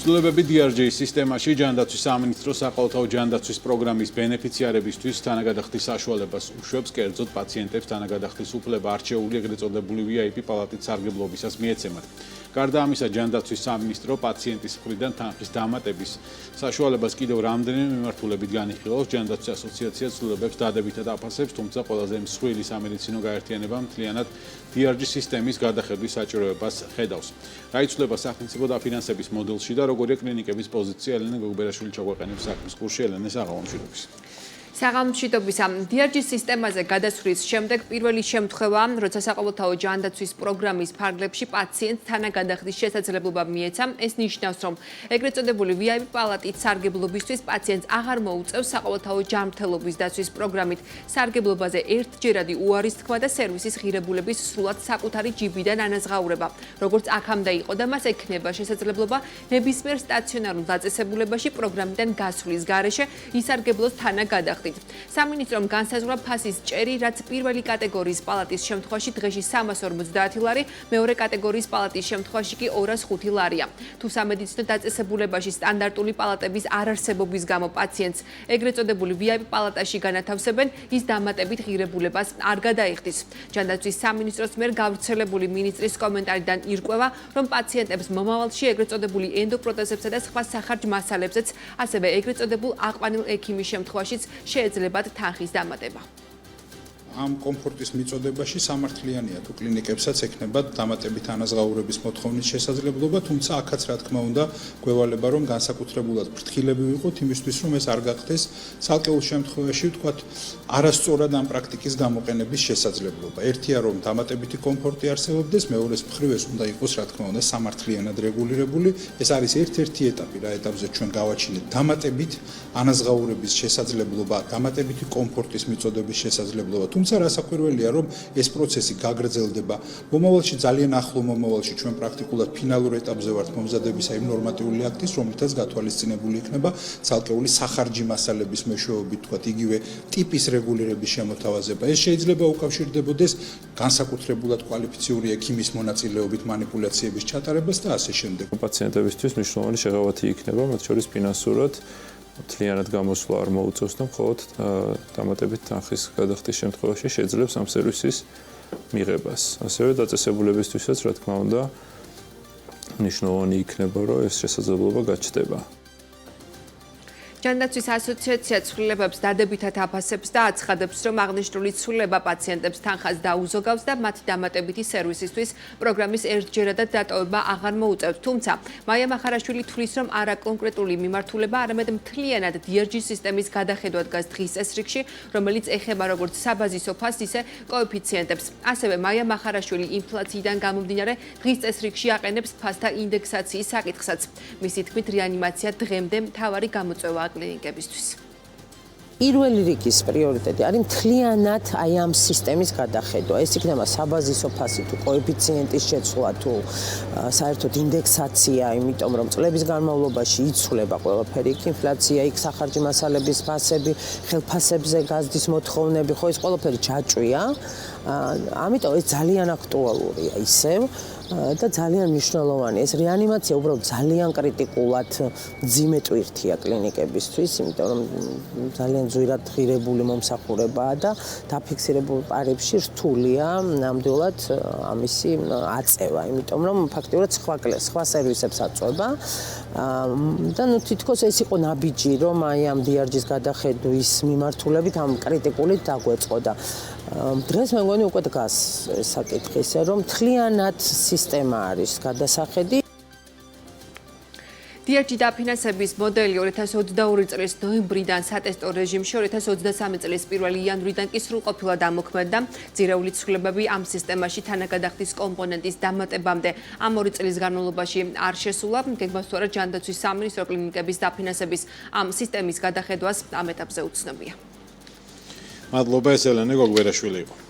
ცვლილებები DRG-ის სისტემაში ჯანდაცვის სამინისტროს საყოველთაო ჯანდაცვის პროგრამის ბენეფიციარებისთვის თანაგადახდის საშუალებას უშვებს, კერძოდ პაციენტებს თანაგადახდის უფლება არჩეული ეგრეთ წოდებული VIP პალატით სარგებლობისას მიეცემათ. გარდა ამისა, ჯანდაცვის სამინისტრო პაციენტის მხრიდან თანხის დამატების საშუალებას კიდევ რამდენიმე მიმართულებით განიხილავს. ჯანდაცვის ასოციაცია ცვლილებებს დადებითად აფასებს, თუმცა ყველაზე მსხვილი სამედიცინო გაერთიანება მთლიანად DRG სისტემის გადახედვის საჭიროებას ხედავს. რა იცვლება სახელმწიფო დაფინანსების მოდელში და როგორია კლინიკების პოზიცია? ელენე გოგბერაშვილი ჩაგვეყენებს საქმის კურსში. ელენე, საღამომშვიდობის. საღამომშვიდობის DRG სისტემაზე გადასვლის შემდეგ პირველი შემთხვევაა, როცა საყოველთაო ჯანდაცვის პროგრამის ფარგლებში პაციენტს თანაგადახდის შესაძლებლობა მიეცა. ეს ნიშნავს, რომ ეგრეთ წოდებული VIP პალატით სარგებლობისთვის პაციენტს აღარ მოუწევს საყოველთაო ჯანმრთელობის დაცვის პროგრამით სარგებლობაზე ერთჯერადი უარის თქმა და სერვისის ღირებულების სრულად საკუთარი ჯიბიდან ანაზღაურება. როგორც აქამდე იყო და მას ექნება შესაძლებლობა ნებისმიერ სტაციონარულ დაწესებულებაში პროგრამიდან გასვლის გარეშე ისარგებლოს თანაგადახდით. სამინისტრომ განსაზღვრა ფასის ჭერი, რაც პირველი კატეგორიის პალატის შემთხვევაში დღეში 350 ლარი, მეორე კატეგორიის პალატის შემთხვევაში კი 205 ლარია. თუ სამედიცინო დაწესებულებაში სტანდარტული პალატების არარსებობის გამო პაციენტს ეგრეთ წოდებული VIP პალატაში განათავსებენ, ის დამატებით ღირებულებას არ გადაიხდის. ჯანდაცვის სამინისტროს მიერ გავრცელებული მინისტრის კომენტარიდან ირკვევა, რომ პაციენტებს მომავალში ეგრეთ წოდებული ენდოპროტეზებსა და სხვა სახარჯ მასალებზეც, ასევე ეგრეთ წოდებულ აყვანილ ექიმის შემთხვევაშიც შეეძლებათ თანხის დამატება. ამ კომფორტის მიწოდებაში სამართლიანია თუ კლინიკებსაც ექნებათ დამატებით ანაზღაურების მოთხოვნის შესაძლებლობა, თუმცა აქაც რა თქმა უნდა გვევალება რომ განსაკუთრებულად ფრთხილები ვიყოთ იმისთვის რომ ეს არ გახდეს ცალკეულ შემთხვევაში ვთქვათ არასწორად ამ პრაქტიკის გამოყენების შესაძლებლობა. ერთია რომ დამატებითი კომფორტი არსებობდეს, მეორეს მხრივ ეს უნდა იყოს რა თქმა უნდა სამართლიანად რეგულირებული. ეს არის ერთ-ერთი ეტაპი რა ეტაპზე ჩვენ გავაჩინეთ დამატებით ანაზღაურების შესაძლებლობა, დამატებითი კომფორტის მიწოდების შესაძლებლობა. რასაკვირველია რომ ეს პროცესი გაგრძელდება. მომავალში ძალიან ახლო მომავალში ჩვენ პრაქტიკულად ფინალურ ეტაპზე ვართ მომზადებისა იმ ნორმატიული აქტის, რომლითაც გათვალისწინებული იქნება ცალკეული სახარჯი მასალების მეშვეობით, თქვათ იგივე ტიპის რეგულირების შემოთავაზება. ეს შეიძლება უკავშირდებოდეს განსაკუთრებულად კვალიფიციური ექიმის მონაწილეობით манипуляციების ჩატარებას და ასე შემდეგ. პაციენტებისთვის მნიშვნელოვანი შეღავათი იქნება, მათ შორის ფინანსურად მთლიანად გამოსვლა არ მოუწევს და მხოლოდ დამატებით თანხის გადახდის შემთხვევაში შეძლებს ამ სერვისის მიღებას. ასევე დაწესებულებისთვისაც, რა თქმა უნდა, მნიშვნელოვანი იქნება, რომ ეს შესაძლებლობა გაჩნდება. ჯანდაცვის ასოციაცია ცვლილებებს დადებითად აფასებს და აცხადებს, რომ აღნიშნული ცვლილება პაციენტებს თანხას დაუზოგავს და მათი დამატებითი სერვისისთვის პროგრამის ერთჯერადად დატოვება აღარ მოუწევს. თუმცა, მაია მახარაშვილი თვლის, რომ არა კონკრეტული მიმართულება, არამედ მთლიანად DRG სისტემის გადახედვა დგას დღის წესრიგში, რომელიც ეხება როგორც საბაზისო ფასს, ისე კოეფიციენტებს. ასევე მაია მახარაშვილი ინფლაციიდან გამომდინარე დღის წესრიგში აყენებს ფასთა ინდექსაციის საკითხსაც. მისი თქმით, რეანიმაცია დღემდე მთავარი გამოწვევა კლინიკებისთვის. პირველი რიგის პრიორიტეტი არის მთლიანად აი ამ სისტემის გადახედვა. ეს იქნება საბაზისო ფასი თუ კოეფიციენტის შეცვლა თუ საერთოდ ინდექსაცია, იმიტომ რომ წლების განმავლობაში იცვლება ყველაფერი, ინფლაცია, იქ სახარჯი მასალების ფასები, ხელფასებზე გაზრდის მოთხოვნები, ხო ეს ყველაფერი ჯაჭვია. ამიტომ ეს ძალიან აქტუალურია ისევ და ძალიან მნიშვნელოვანია. ეს რეანიმაცია უბრალოდ ძალიან კრიტიკულად მძიმე ტვირთია კლინიკებისთვის, იმიტომ რომ ძალიან ძვირად ღირებული მომსახურებაა და დაფიქსირებულ პარებში რთულია ნამდვილად ამისი აწევა, იმიტომ რომ ფაქტიურად სხვა სერვისებს აწვება და ნუ თითქოს ეს იყო ნაბიჯი, რომ აი ამ DRG-ის გადახედვის მიმართულებით ამ კრიტიკულით დაგვეწყო და დღეს მე მგონი უკვე დგას ეს საკითხი, რომ მთლიანად სისტემა არის გადასახედი. DRG დაფინანსების მოდელი 2022 წლის ნოემბრიდან სატესტო რეჟიმში, 2023 წლის 1 იანვრიდან კი სრულყოფილად ამოქმედდა. ძირეული ცვლილებები ამ სისტემაში თანაგადახდის კომპონენტის დამატებამდე ამ 2 წლის განმავლობაში არ შესულა. გეგმას თუ არა ჯანდაცვის სამინისტრო კლინიკების დაფინანსების ამ სისტემის გადახედვას ამ ეტაპზე უცნობია. მადლობა, ეს ელენე გოგბერაშვილი იყო.